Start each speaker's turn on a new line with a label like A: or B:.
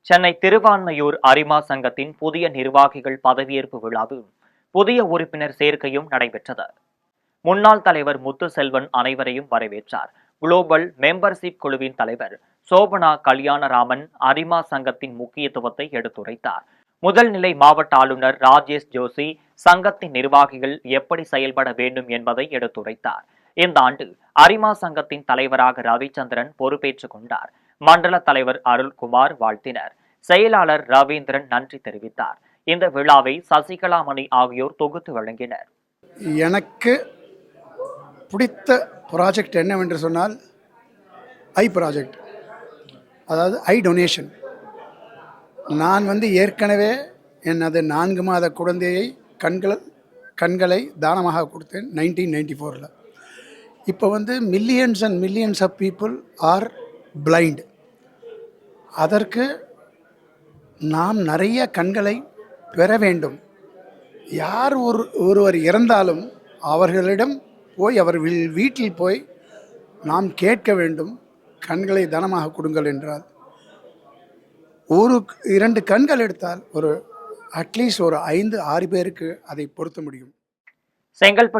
A: சென்னை திருவான்மையூர் அரிமா சங்கத்தின் புதிய நிர்வாகிகள் பதவியேற்பு விழாவில் புதிய உறுப்பினர் சேர்க்கையும் நடைபெற்றது. முன்னாள் தலைவர் முத்துசெல்வன் அனைவரையும் வரவேற்றார். குளோபல் மெம்பர்ஷிப் குழுவின் தலைவர் சோபனா கல்யாணராமன் அரிமா சங்கத்தின் முக்கியத்துவத்தை எடுத்துரைத்தார். முதல் நிலை மாவட்ட ஆளுநர் ராஜேஷ் ஜோஷி சங்கத்தின் நிர்வாகிகள் எப்படி செயல்பட வேண்டும் என்பதை எடுத்துரைத்தார். இந்த ஆண்டு அரிமா சங்கத்தின் தலைவராக ரவிச்சந்திரன் பொறுப்பேற்றுக் கொண்டார். மண்டல தலைவர் அருள்குமார் வாழ்த்தினர். செயலாளர் ரவீந்திரன் நன்றி தெரிவித்தார். இந்த விழாவை சசிகலாமணி ஆகியோர் தொகுத்து வழங்கினர்.
B: எனக்கு பிடித்த ப்ராஜெக்ட் என்னவென்று சொன்னால் ஐ ப்ராஜெக்ட், அதாவது ஐ டொனேஷன். நான் ஏற்கனவே எனது 4 மாத குழந்தையை கண்களை தானமாக கொடுத்தேன் 1994. இப்போ millions and millions of people are blind. அதற்கு நாம் நிறைய கண்களை பெற வேண்டும். யார் ஒருவர் இறந்தாலும் அவர்களிடம் போய் அவர் வீட்டில் போய் நாம் கேட்க வேண்டும், கண்களை தானமாக கொடுங்கள் என்றால். 2 கண்கள் எடுத்தால் அட்லீஸ்ட் ஒரு 5-6 பேருக்கு அதை பொருத்த முடியும்.
A: செங்கல்பட்டு